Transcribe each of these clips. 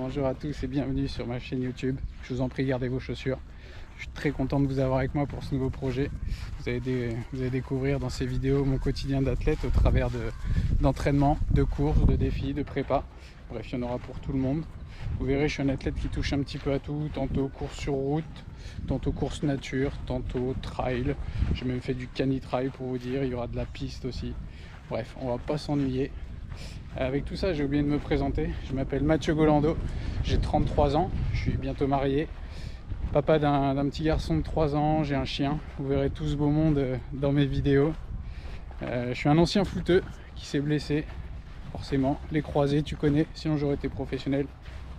Bonjour à tous et bienvenue sur ma chaîne YouTube. Je vous en prie, gardez vos chaussures. Je suis très content de vous avoir avec moi pour ce nouveau projet. Vous allez découvrir dans ces vidéos mon quotidien d'athlète au travers d'entraînements, de courses, de défis, de prépa. Bref, il y en aura pour tout le monde. Vous verrez, je suis un athlète qui touche un petit peu à tout, tantôt course sur route, tantôt course nature, tantôt trail. J'ai même fait du cani-trail pour vous dire, il y aura de la piste aussi. Bref, on va pas s'ennuyer. Avec tout ça, j'ai oublié de me présenter. Je m'appelle Mathieu Golando, j'ai 33 ans, je suis bientôt marié. Papa d'un petit garçon de 3 ans, j'ai un chien. Vous verrez tout ce beau monde dans mes vidéos. Je suis un ancien footeux qui s'est blessé, forcément. Les croisés, tu connais, sinon j'aurais été professionnel.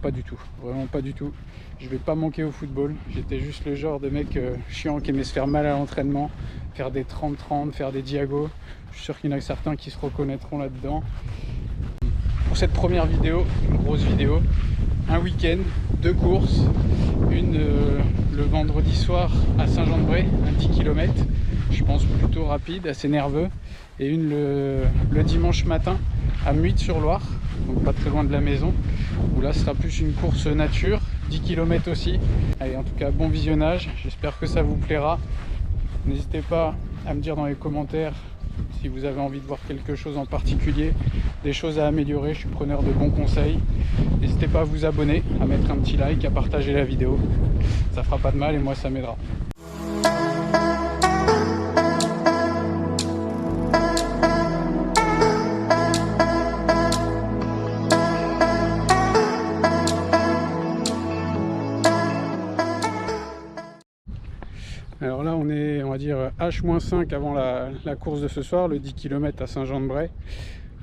Pas du tout, vraiment pas du tout. Je vais pas manquer au football. J'étais juste le genre de mec chiant qui aimait se faire mal à l'entraînement, faire des 30-30, faire des diagos. Je suis sûr qu'il y en a certains qui se reconnaîtront là-dedans. Pour cette première vidéo, une grosse vidéo, un week-end, 2 courses, une le vendredi soir à Saint-Jean-de-Bray, un 10 km, je pense plutôt rapide, assez nerveux, et une le dimanche matin à Muids-sur-Loire, donc pas très loin de la maison, où là ce sera plus une course nature, 10 km aussi. Allez, en tout cas, bon visionnage, j'espère que ça vous plaira. N'hésitez pas à me dire dans les commentaires si vous avez envie de voir quelque chose en particulier, des choses à améliorer, je suis preneur de bons conseils. N'hésitez pas à vous abonner, à mettre un petit like, à partager la vidéo. Ça fera pas de mal et moi ça m'aidera. Alors là on est, on va dire, H-5 avant la course de ce soir, le 10 km à Saint-Jean-de-Bray.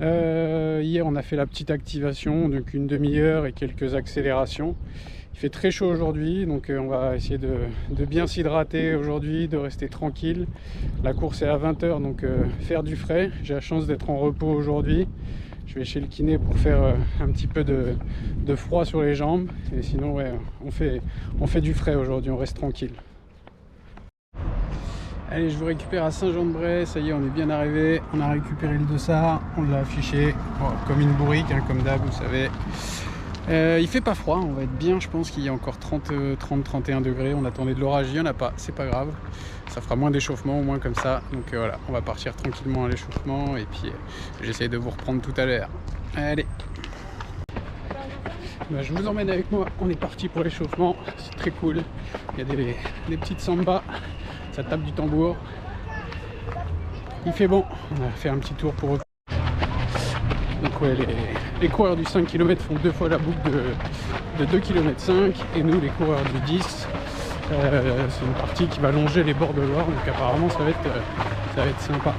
Hier on a fait la petite activation, donc une demi-heure et quelques accélérations. Il fait très chaud aujourd'hui, donc on va essayer de bien s'hydrater aujourd'hui, de rester tranquille. La course est à 20 h, donc faire du frais. J'ai la chance d'être en repos aujourd'hui. Je vais chez le kiné pour faire un petit peu de froid sur les jambes. Et sinon ouais, on fait du frais aujourd'hui, on reste tranquille. Allez, je vous récupère à Saint-Jean-de-Bray, ça y est, on est bien arrivé, on a récupéré le dossard, on l'a affiché comme une bourrique, hein, comme d'hab, vous savez. Il fait pas froid, on va être bien, je pense qu'il y a encore 30-31 degrés, on attendait de l'orage, il n'y en a pas, c'est pas grave. Ça fera moins d'échauffement, au moins comme ça, donc voilà, on va partir tranquillement à l'échauffement, et puis j'essaie de vous reprendre tout à l'heure. Allez, je vous emmène avec moi, on est parti pour l'échauffement, c'est très cool, il y a des petites sambas. Ça tape du tambour. Il fait bon. On a fait un petit tour pour eux. Donc ouais, les coureurs du 5 km font 2 fois la boucle de 2 km 5 et nous les coureurs du 10 c'est une partie qui va longer les bords de Loire, donc apparemment ça va être sympa.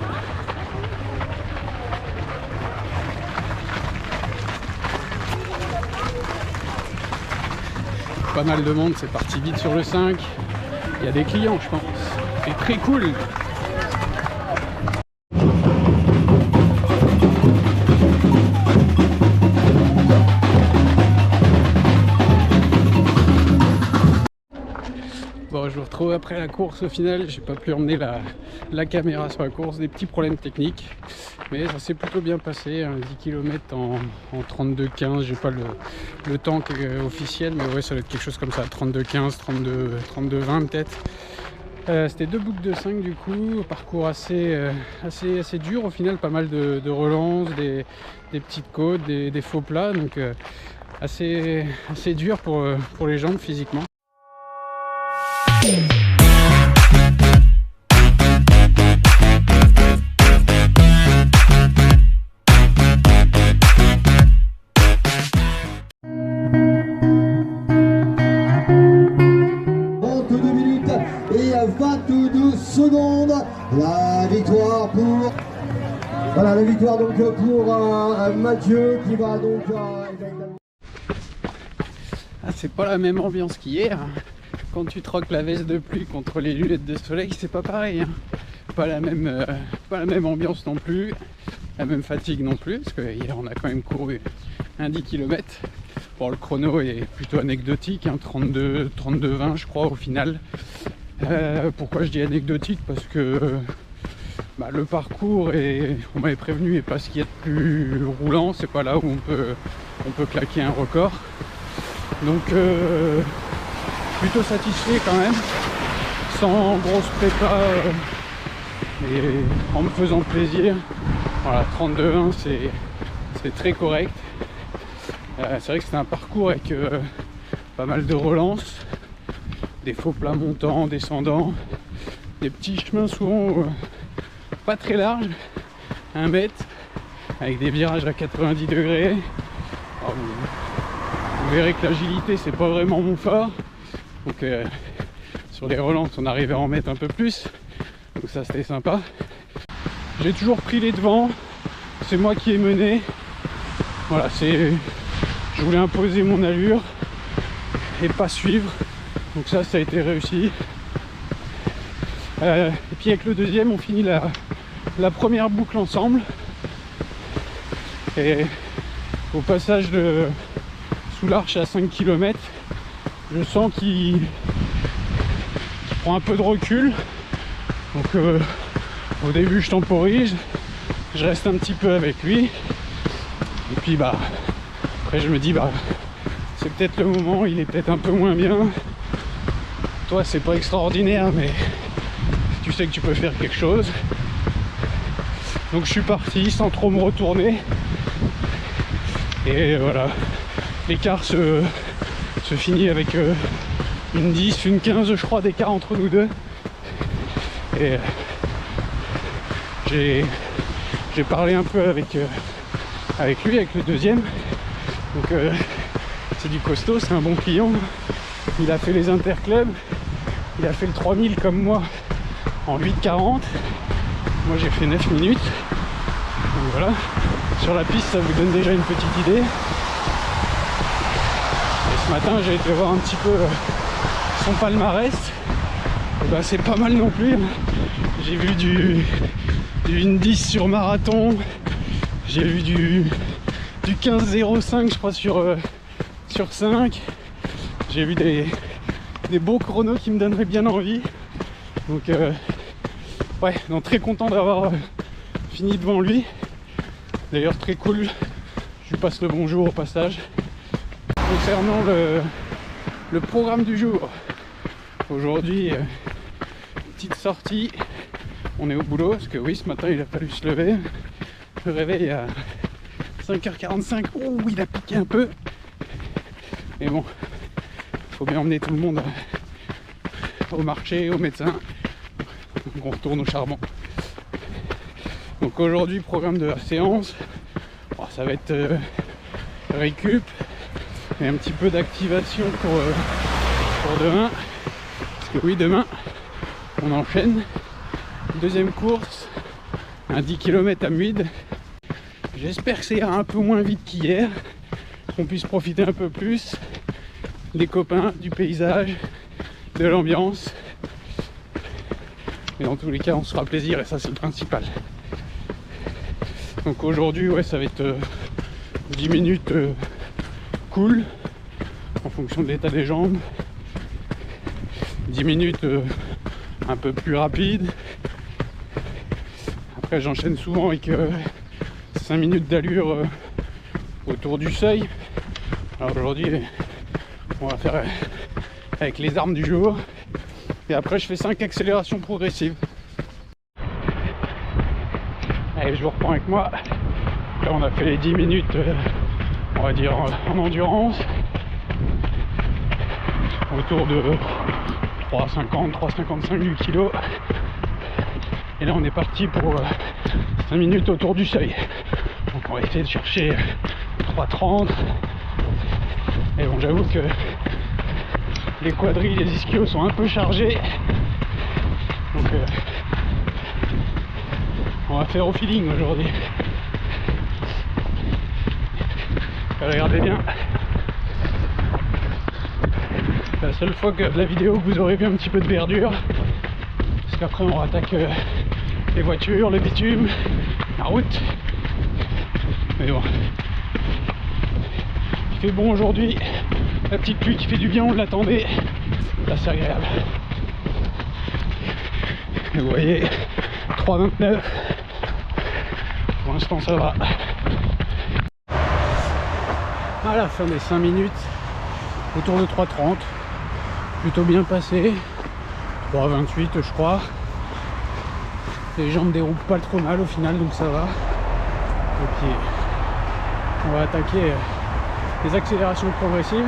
Pas mal de monde, c'est parti vite sur le 5. Il y a des clients, je pense. C'est très cool. Bon, je vous retrouve après la course au final. J'ai pas pu emmener la caméra sur la course, des petits problèmes techniques. Mais ça s'est plutôt bien passé, hein, 10 km en 32-15, j'ai pas le temps officiel, mais ouais, ça doit être quelque chose comme ça, 32-15, 32-20 peut-être. C'était 2 boucles de 5 du coup, parcours assez dur au final, pas mal de relances, des petites côtes, des faux plats, donc assez dur pour les jambes physiquement. Secondes, la victoire pour voilà, la victoire donc pour Mathieu qui va donc c'est pas la même ambiance qu'hier. Quand tu troques la veste de pluie contre les lunettes de soleil, c'est pas pareil, hein. Pas la même ambiance non plus, la même fatigue non plus, parce que hier on a quand même couru un 10 km. Bon, le chrono est plutôt anecdotique, hein, 32-20 je crois au final. Pourquoi je dis anecdotique? Parce que le parcours, on m'avait prévenu, n'est pas ce qu'il y a de plus roulant, c'est pas là où on peut claquer un record. Donc plutôt satisfait quand même, sans grosse prépa et en me faisant plaisir. Voilà, 32,1 c'est très correct. C'est vrai que c'était un parcours avec pas mal de relances, des faux plats montants, descendants, des petits chemins souvent pas très larges, 1 mètre, avec des virages à 90 degrés. Alors, vous verrez que l'agilité c'est pas vraiment mon fort, donc sur les relances on arrivait à en mettre un peu plus, donc ça c'était sympa. J'ai toujours pris les devants, c'est moi qui ai mené. Voilà, je voulais imposer mon allure et pas suivre, donc ça a été réussi. Et puis avec le deuxième on finit la première boucle ensemble, et au passage sous l'arche à 5 km, je sens qu'il prend un peu de recul, donc au début je temporise, je reste un petit peu avec lui, et puis après je me dis c'est peut-être le moment, il est peut-être un peu moins bien, toi c'est pas extraordinaire mais tu sais que tu peux faire quelque chose. Donc je suis parti sans trop me retourner, et voilà, l'écart se finit avec une 10, une 15 je crois d'écart entre nous deux, et j'ai parlé un peu avec lui, avec le deuxième, donc c'est du costaud, c'est un bon client, il a fait les interclubs, il a fait le 3000 comme moi en 8,40, moi j'ai fait 9 minutes, donc voilà, sur la piste ça vous donne déjà une petite idée. Et ce matin j'ai été voir un petit peu son palmarès, et c'est pas mal non plus, j'ai vu du 1,10 sur marathon, j'ai vu du 15,05 je crois sur 5, j'ai vu des beaux chronos qui me donneraient bien envie, donc ouais, donc très content d'avoir fini devant lui. D'ailleurs très cool, je lui passe le bonjour au passage. Concernant le programme du jour, aujourd'hui petite sortie, on est au boulot parce que oui, ce matin il a fallu se lever, le réveil à 5h45, ouh, il a piqué un peu, mais bon, faut bien emmener tout le monde au marché, au médecin, donc on retourne au charbon. Donc aujourd'hui, programme de la séance, ça va être récup et un petit peu d'activation pour demain, parce que oui, demain on enchaîne. Deuxième course, un 10 km à Muide. J'espère que ça ira un peu moins vite qu'hier, qu'on puisse profiter un peu plus des copains, du paysage, de l'ambiance. Et dans tous les cas, on se fera plaisir et ça, c'est le principal. Donc aujourd'hui, ouais, ça va être 10 minutes cool, en fonction de l'état des jambes. 10 minutes un peu plus rapide. Après, j'enchaîne souvent avec 5 minutes d'allure autour du seuil. Alors aujourd'hui, on va faire avec les armes du jour. Et après, je fais 5 accélérations progressives. Allez, je vous reprends avec moi. Là, on a fait les 10 minutes, on va dire, en endurance. Autour de 3,50, 3,55 du kilo. Et là, on est parti pour 5 minutes autour du seuil. Donc, on va essayer de chercher 3,30. Et bon, j'avoue que les quadrilles, les ischios sont un peu chargés. Donc, on va faire au feeling aujourd'hui. Regardez bien. La seule fois que la vidéo vous aurez vu un petit peu de verdure, parce qu'après on attaque les voitures, le bitume, la route. Mais bon, il fait bon aujourd'hui, la petite pluie qui fait du bien, on l'attendait, là c'est agréable. Et vous voyez, 3,29, pour l'instant ça va. À la fin des 5 minutes, autour de 3,30, plutôt bien passé, 3,28 je crois. Les jambes déroulent pas trop mal au final, donc ça va. Et puis on va attaquer les accélérations progressives.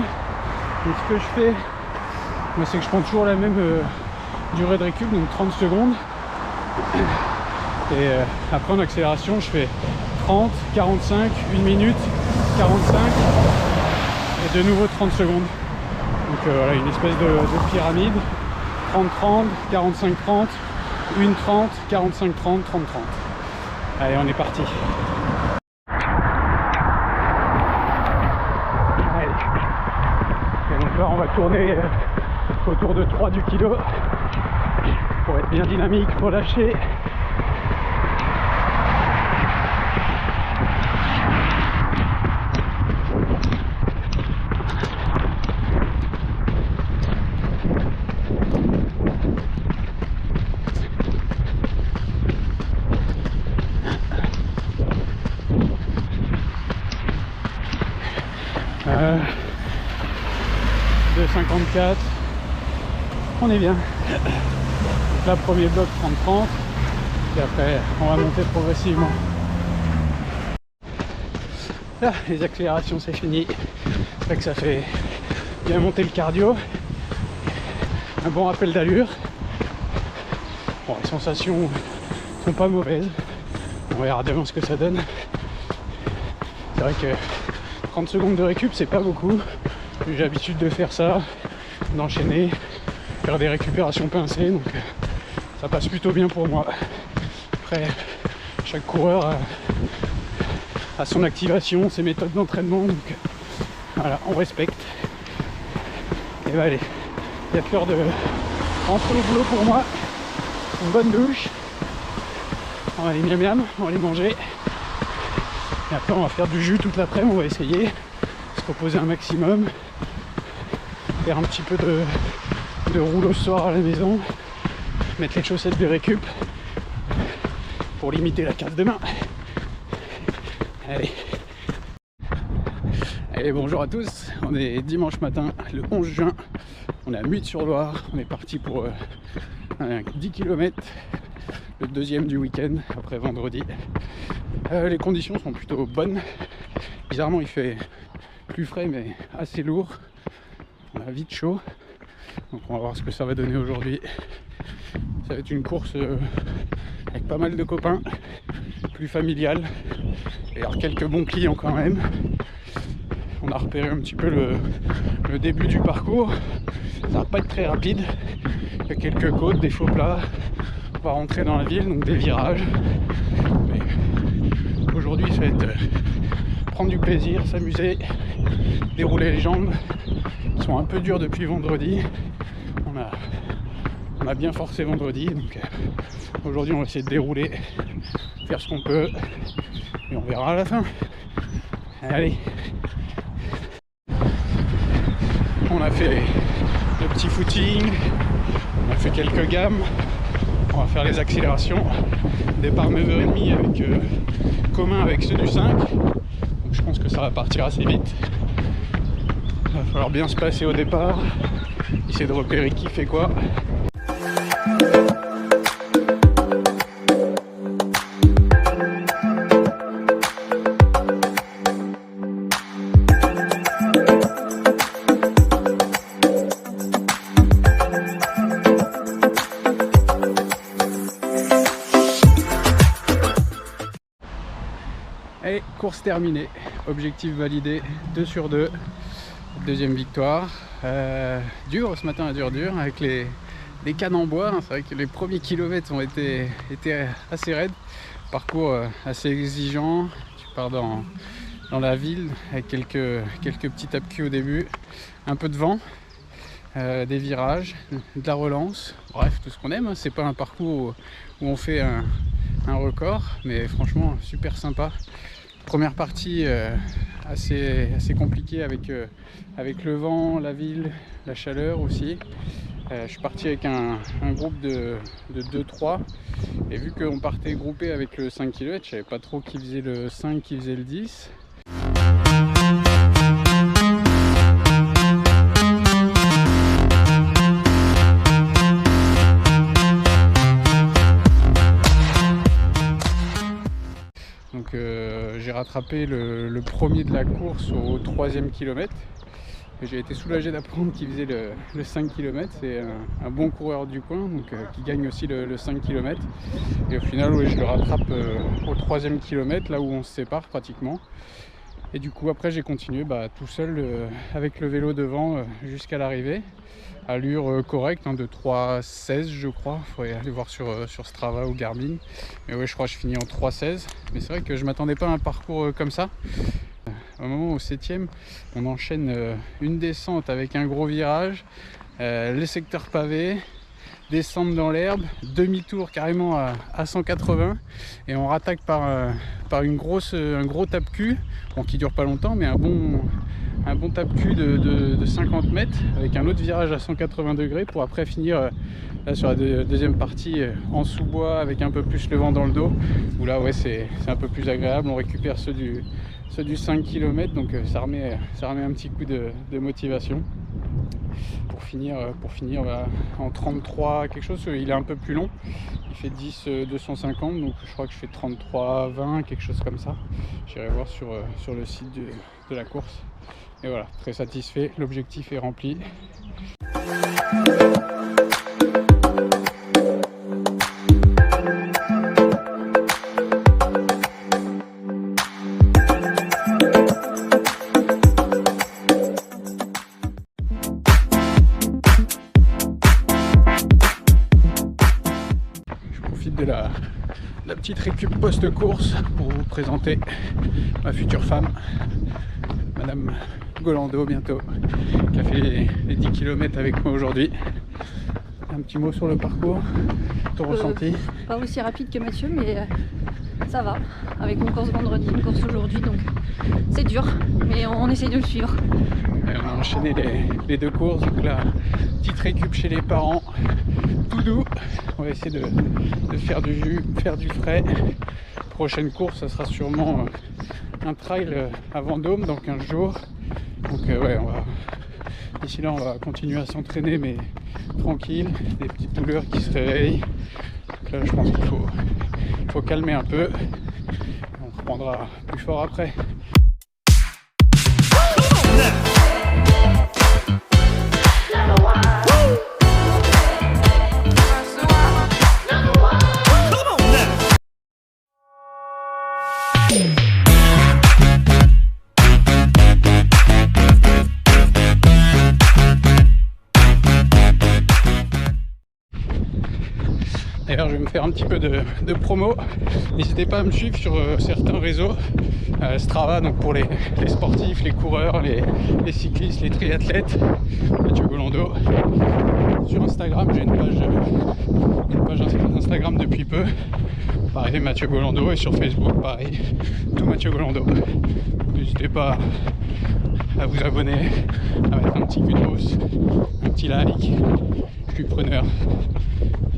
Donc ce que je fais, moi, c'est que je prends toujours la même durée de récup, donc 30 secondes. Et après en accélération, je fais 30, 45, 1 minute, 45 et de nouveau 30 secondes. Donc voilà, une espèce de pyramide. 30-30, 45-30, 1-30, 45-30, 30-30. Allez, on est parti. Allez. Et donc là, on va tourner autour de 3 du kilo pour être bien dynamique, relâché. De 54, on est bien. Donc là, premier bloc 30-30, et après on va monter progressivement. Là, les accélérations c'est fini. C'est vrai que ça fait bien monter le cardio. Un bon rappel d'allure. Bon, les sensations sont pas mauvaises. On verra demain ce que ça donne. C'est vrai que 30 secondes de récup, c'est pas beaucoup. J'ai l'habitude de faire ça, d'enchaîner, faire des récupérations pincées, donc ça passe plutôt bien pour moi. Après, chaque coureur a son activation, ses méthodes d'entraînement, donc voilà, on respecte. Et bah allez, il y a l'heure de rentrer au boulot pour moi. Une bonne douche. On va aller miam miam, on va aller manger. Et après on va faire du jus toute l'après-midi, on va essayer, se reposer un maximum, faire un petit peu de roule au soir à la maison, mettre les chaussettes de récup pour limiter la casse de main. Allez. Allez, bonjour à tous, on est dimanche matin, le 11 juin, on est à Muide-sur-Loire, on est parti pour 10 km, le deuxième du week-end, après vendredi. Les conditions sont plutôt bonnes. Bizarrement, il fait plus frais, mais assez lourd. On a vite chaud. Donc, on va voir ce que ça va donner aujourd'hui. Ça va être une course avec pas mal de copains, plus familiale. Et alors, quelques bons clients quand même. On a repéré un petit peu le début du parcours. Ça va pas être très rapide. Il y a quelques côtes, des faux plats. On va rentrer dans la ville, donc des virages. Mais aujourd'hui, ça va être prendre du plaisir, s'amuser, dérouler les jambes. Ils sont un peu durs depuis vendredi. On a bien forcé vendredi, donc aujourd'hui on va essayer de dérouler, faire ce qu'on peut, et on verra à la fin. Allez. On a fait le petit footing, on a fait quelques gammes. On va faire les accélérations. Départ 9h30 avec commun avec ceux du 5. Donc je pense que ça va partir assez vite. Il va falloir bien se placer au départ. Essayer de repérer qui fait quoi. Et course terminée, objectif validé, 2 sur 2, deuxième victoire. Dur ce matin, dur avec les cannes en bois, hein. C'est vrai que les premiers kilomètres ont été assez raides, parcours assez exigeant. Tu pars dans la ville avec quelques petits tapis au début, un peu de vent, des virages, de la relance, bref tout ce qu'on aime, hein. C'est pas un parcours où on fait un record, mais franchement super sympa. Première partie assez compliquée avec le vent, la ville, la chaleur aussi. Je suis parti avec un groupe de 2-3 et vu qu'on partait groupé avec le 5 km, je savais pas trop qui faisait le 5, qui faisait le 10. rattrapé le premier de la course au 3e kilomètre. J'ai été soulagé d'apprendre qu'il faisait le 5 km. C'est un bon coureur du coin, donc qui gagne aussi le 5 km. Et au final, je le rattrape au 3e kilomètre, là où on se sépare pratiquement. Et du coup, après, j'ai continué tout seul avec le vélo devant jusqu'à l'arrivée. Allure correcte, de 3,16 je crois. Il faudrait aller voir sur Strava ou Garmin. Mais ouais, je crois que je finis en 3,16. Mais c'est vrai que je m'attendais pas à un parcours comme ça. Au moment au 7e, on enchaîne une descente avec un gros virage, les secteurs pavés, descente dans l'herbe, demi-tour carrément à 180 et on rattaque par un gros tape-cul, qui dure pas longtemps, mais un bon tape-cul de 50 mètres avec un autre virage à 180 degrés pour après finir là sur la deuxième partie en sous-bois avec un peu plus le vent dans le dos, où là ouais c'est un peu plus agréable. On récupère ceux du 5 km, donc ça remet un petit coup de motivation pour finir en 33 quelque chose. Il est un peu plus long, il fait 10 250, donc je crois que je fais 33 20 quelque chose comme ça. J'irai voir sur le site de la course. Et voilà, très satisfait, l'objectif est rempli. De la petite récup post-course pour vous présenter ma future femme, Madame Golando, bientôt, qui a fait les 10 km avec moi aujourd'hui. Un petit mot sur le parcours, ton ressenti? Pas aussi rapide que Mathieu, mais ça va. Avec une course vendredi, une course aujourd'hui, donc c'est dur, mais on essaye de le suivre. Et on a enchaîné les 2 courses, donc la petite récup chez les parents, tout doux. On va essayer de faire du jus, faire du frais. Prochaine course, ça sera sûrement un trail à Vendôme dans 15 jours. Donc ouais, d'ici là on va continuer à s'entraîner, mais tranquille, des petites douleurs qui se réveillent. Donc là je pense qu'il faut calmer un peu. On reprendra plus fort après. D'ailleurs, je vais me faire un petit peu de promo. N'hésitez pas à me suivre sur certains réseaux. Strava, donc pour les sportifs, les coureurs, les cyclistes, les triathlètes. Mathieu Golando. Sur Instagram, j'ai une page Instagram depuis peu. Pareil, Mathieu Golando. Et sur Facebook, pareil, tout Mathieu Golando. N'hésitez pas à vous abonner, à mettre un petit coup de pouce, un petit like. Je suis preneur.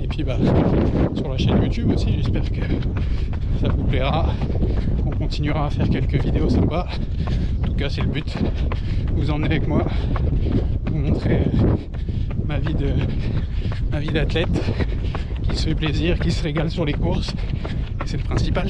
Et puis sur la chaîne YouTube aussi, j'espère que ça vous plaira. On continuera à faire quelques vidéos sympas. En tout cas, c'est le but. Vous emmener avec moi, vous montrer ma vie d'athlète qui se fait plaisir, qui se régale sur les courses. Et c'est le principal.